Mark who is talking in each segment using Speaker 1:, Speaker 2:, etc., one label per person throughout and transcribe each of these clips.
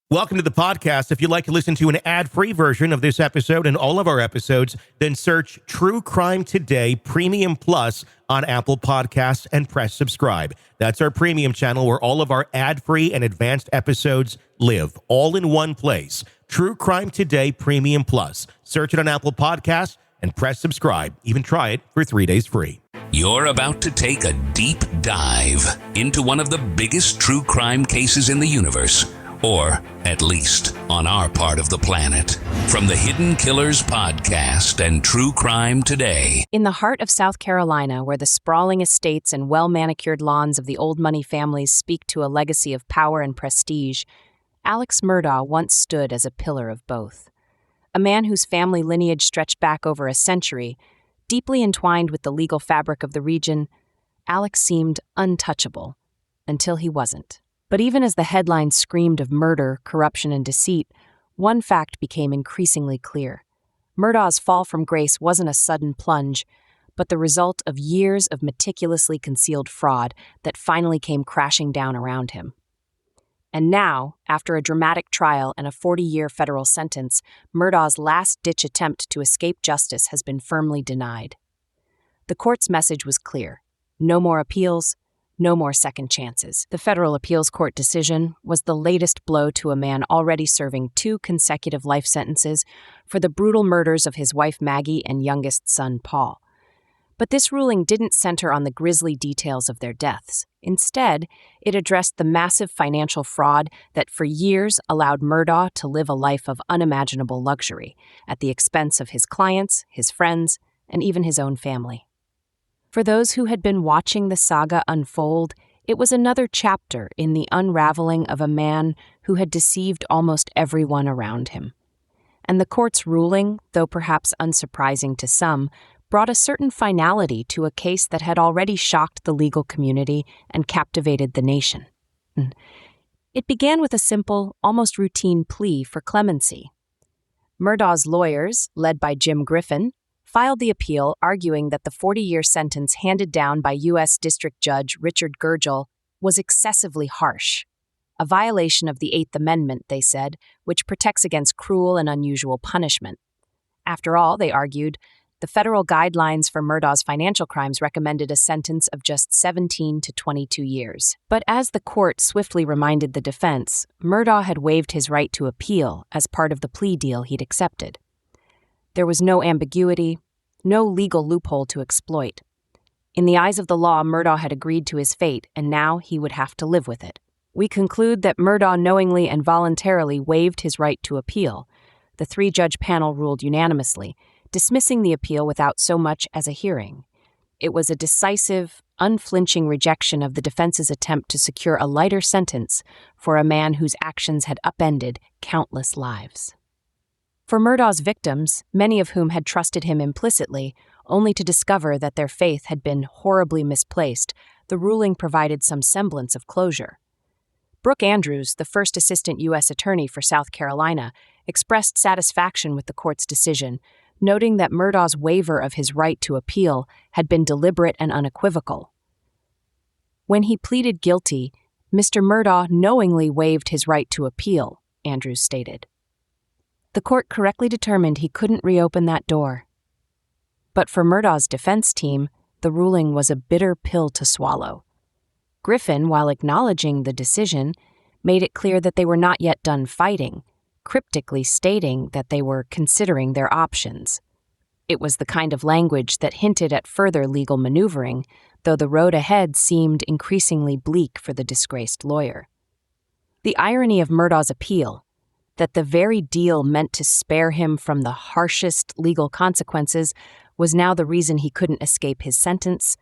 Speaker 1: Welcome to the podcast. If you'd like to listen to an ad-free version of this episode and all of our episodes, then search True Crime Today Premium Plus on Apple Podcasts and press subscribe. That's our premium channel where all of our ad-free and advanced episodes live, all in one place. True Crime Today Premium Plus. Search it on Apple Podcasts and press subscribe. Even try it for 3 days free.
Speaker 2: You're about to take a deep dive into one of the biggest true crime cases in the universe. Or, at least, on our part of the planet. From the Hidden Killers podcast and True Crime Today.
Speaker 3: In the heart of South Carolina, where the sprawling estates and well-manicured lawns of the old money families speak to a legacy of power and prestige, Alex Murdaugh once stood as a pillar of both. A man whose family lineage stretched back over a century, deeply entwined with the legal fabric of the region, Alex seemed untouchable, until he wasn't. But even as the headlines screamed of murder, corruption, and deceit, one fact became increasingly clear. Murdaugh's fall from grace wasn't a sudden plunge, but the result of years of meticulously concealed fraud that finally came crashing down around him. And now, after a dramatic trial and a 40-year federal sentence, Murdaugh's last-ditch attempt to escape justice has been firmly denied. The court's message was clear: no more appeals, no more second chances. The federal appeals court decision was the latest blow to a man already serving 2 consecutive life sentences for the brutal murders of his wife Maggie and youngest son Paul. But this ruling didn't center on the grisly details of their deaths. Instead, it addressed the massive financial fraud that for years allowed Murdaugh to live a life of unimaginable luxury at the expense of his clients, his friends, and even his own family. For those who had been watching the saga unfold, it was another chapter in the unraveling of a man who had deceived almost everyone around him. And the court's ruling, though perhaps unsurprising to some, brought a certain finality to a case that had already shocked the legal community and captivated the nation. It began with a simple, almost routine plea for clemency. Murdaugh's lawyers, led by Jim Griffin, filed the appeal arguing that the 40-year sentence handed down by U.S. District Judge Richard Gurgel was excessively harsh, a violation of the Eighth Amendment, they said, which protects against cruel and unusual punishment. After all, they argued, the federal guidelines for Murdaugh's financial crimes recommended a sentence of just 17 to 22 years. But as the court swiftly reminded the defense, Murdaugh had waived his right to appeal as part of the plea deal he'd accepted. There was no ambiguity, no legal loophole to exploit. In the eyes of the law, Murdaugh had agreed to his fate, and now he would have to live with it. We conclude that Murdaugh knowingly and voluntarily waived his right to appeal. The 3-judge panel ruled unanimously, dismissing the appeal without so much as a hearing. It was a decisive, unflinching rejection of the defense's attempt to secure a lighter sentence for a man whose actions had upended countless lives. For Murdaugh's victims, many of whom had trusted him implicitly, only to discover that their faith had been horribly misplaced, the ruling provided some semblance of closure. Brooke Andrews, the first assistant U.S. attorney for South Carolina, expressed satisfaction with the court's decision, noting that Murdaugh's waiver of his right to appeal had been deliberate and unequivocal. When he pleaded guilty, Mr. Murdaugh knowingly waived his right to appeal, Andrews stated. The court correctly determined he couldn't reopen that door. But for Murdaugh's defense team, the ruling was a bitter pill to swallow. Griffin, while acknowledging the decision, made it clear that they were not yet done fighting, cryptically stating that they were considering their options. It was the kind of language that hinted at further legal maneuvering, though the road ahead seemed increasingly bleak for the disgraced lawyer. The irony of Murdaugh's appeal, that the very deal meant to spare him from the harshest legal consequences was now the reason he couldn't escape his sentence,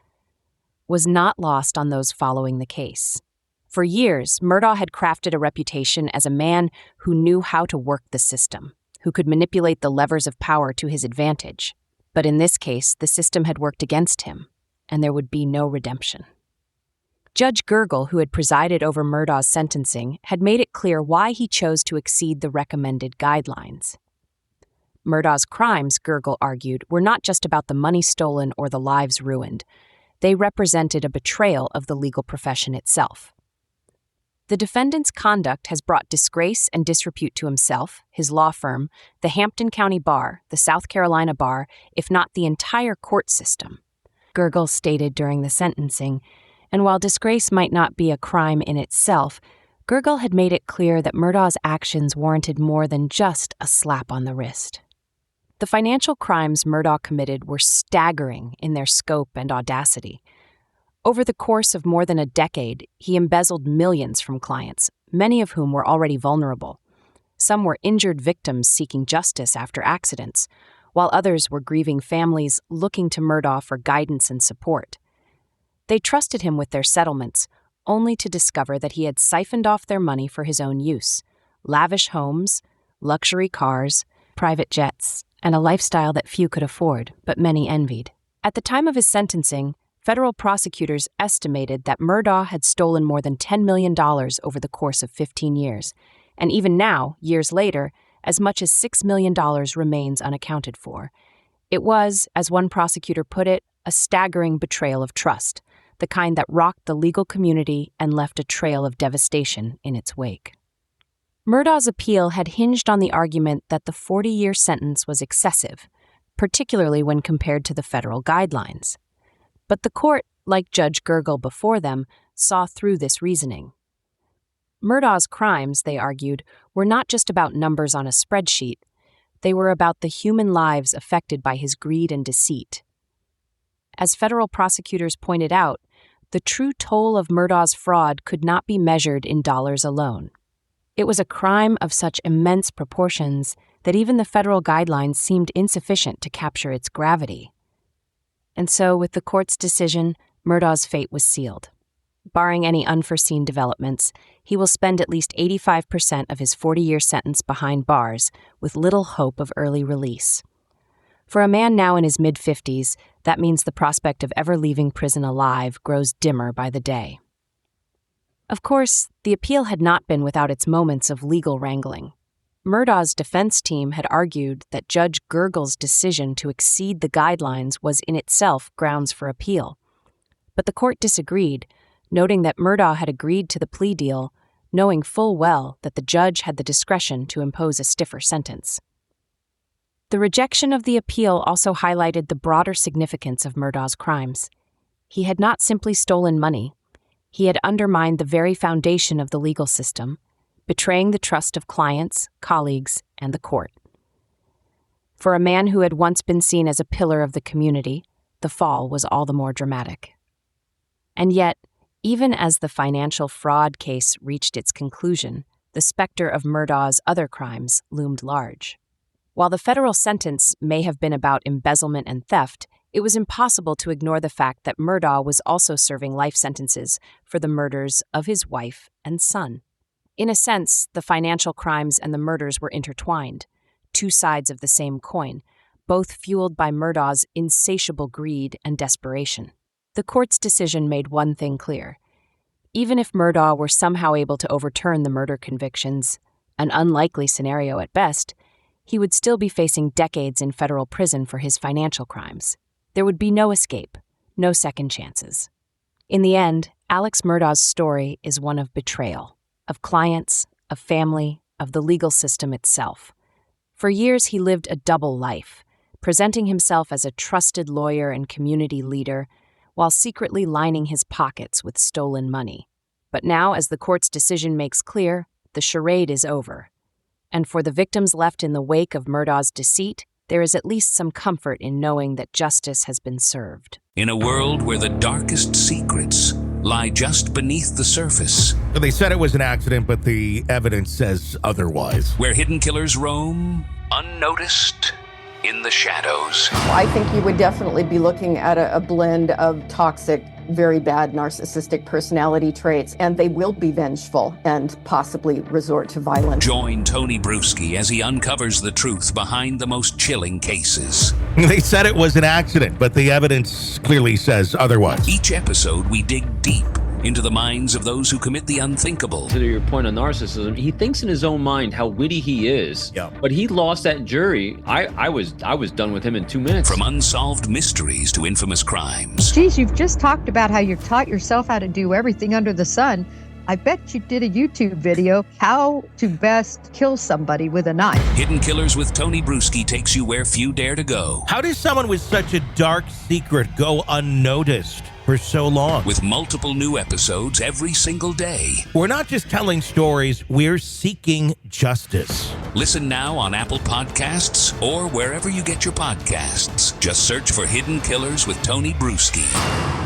Speaker 3: was not lost on those following the case. For years, Murdaugh had crafted a reputation as a man who knew how to work the system, who could manipulate the levers of power to his advantage. But in this case, the system had worked against him, and there would be no redemption. Judge Gurgel, who had presided over Murdaugh's sentencing, had made it clear why he chose to exceed the recommended guidelines. Murdaugh's crimes, Gurgel argued, were not just about the money stolen or the lives ruined. They represented a betrayal of the legal profession itself. The defendant's conduct has brought disgrace and disrepute to himself, his law firm, the Hampton County Bar, the South Carolina Bar, if not the entire court system, Gergel stated during the sentencing. And while disgrace might not be a crime in itself, Gergel had made it clear that Murdaugh's actions warranted more than just a slap on the wrist. The financial crimes Murdaugh committed were staggering in their scope and audacity. Over the course of more than a decade, he embezzled millions from clients, many of whom were already vulnerable. Some were injured victims seeking justice after accidents, while others were grieving families looking to Murdaugh for guidance and support. They trusted him with their settlements, only to discover that he had siphoned off their money for his own use: lavish homes, luxury cars, private jets, and a lifestyle that few could afford, but many envied. At the time of his sentencing, federal prosecutors estimated that Murdaugh had stolen more than $10 million over the course of 15 years, and even now, years later, as much as $6 million remains unaccounted for. It was, as one prosecutor put it, a staggering betrayal of trust, the kind that rocked the legal community and left a trail of devastation in its wake. Murdaugh's appeal had hinged on the argument that the 40-year sentence was excessive, particularly when compared to the federal guidelines. But the court, like Judge Gergel before them, saw through this reasoning. Murdaugh's crimes, they argued, were not just about numbers on a spreadsheet. They were about the human lives affected by his greed and deceit. As federal prosecutors pointed out, the true toll of Murdaugh's fraud could not be measured in dollars alone. It was a crime of such immense proportions that even the federal guidelines seemed insufficient to capture its gravity. And so, with the court's decision, Murdaugh's fate was sealed. Barring any unforeseen developments, he will spend at least 85% of his 40-year sentence behind bars, with little hope of early release. For a man now in his mid-50s, that means the prospect of ever leaving prison alive grows dimmer by the day. Of course, the appeal had not been without its moments of legal wrangling. Murdaugh's defense team had argued that Judge Gergel's decision to exceed the guidelines was in itself grounds for appeal. But the court disagreed, noting that Murdaugh had agreed to the plea deal, knowing full well that the judge had the discretion to impose a stiffer sentence. The rejection of the appeal also highlighted the broader significance of Murdaugh's crimes. He had not simply stolen money. He had undermined the very foundation of the legal system, betraying the trust of clients, colleagues, and the court. For a man who had once been seen as a pillar of the community, the fall was all the more dramatic. And yet, even as the financial fraud case reached its conclusion, the specter of Murdaugh's other crimes loomed large. While the federal sentence may have been about embezzlement and theft, it was impossible to ignore the fact that Murdaugh was also serving life sentences for the murders of his wife and son. In a sense, the financial crimes and the murders were intertwined, two sides of the same coin, both fueled by Murdaugh's insatiable greed and desperation. The court's decision made one thing clear. Even if Murdaugh were somehow able to overturn the murder convictions, an unlikely scenario at best, he would still be facing decades in federal prison for his financial crimes. There would be no escape, no second chances. In the end, Alex Murdaugh's story is one of betrayal, of clients, of family, of the legal system itself. For years, he lived a double life, presenting himself as a trusted lawyer and community leader, while secretly lining his pockets with stolen money. But now, as the court's decision makes clear, the charade is over. And for the victims left in the wake of Murdaugh's deceit, there is at least some comfort in knowing that justice has been served.
Speaker 2: In a world where the darkest secrets lie just beneath the surface.
Speaker 1: They said it was an accident, but the evidence says otherwise.
Speaker 2: Where hidden killers roam, unnoticed, in the shadows.
Speaker 4: I think you would definitely be looking at a blend of toxic, very bad narcissistic personality traits, and they will be vengeful and possibly resort to violence.
Speaker 2: Join Tony Bruschi as he uncovers the truth behind the most chilling cases.
Speaker 1: They said it was an accident, but the evidence clearly says otherwise.
Speaker 2: Each episode, we dig deep into the minds of those who commit the unthinkable.
Speaker 5: To your point on narcissism, he thinks in his own mind how witty he is.
Speaker 1: Yeah.
Speaker 5: But he lost that jury. I was done with him in 2 minutes.
Speaker 2: From unsolved mysteries to infamous crimes.
Speaker 6: Geez, you've just talked about how you've taught yourself how to do everything under the sun. I bet you did a YouTube video, how to best kill somebody with a knife.
Speaker 2: Hidden Killers with Tony Bruschi takes you where few dare to go.
Speaker 1: How does someone with such a dark secret go unnoticed for so long?
Speaker 2: With multiple new episodes every single day.
Speaker 1: We're not just telling stories, we're seeking justice.
Speaker 2: Listen now on Apple Podcasts or wherever you get your podcasts. Just search for Hidden Killers with Tony Bruschi.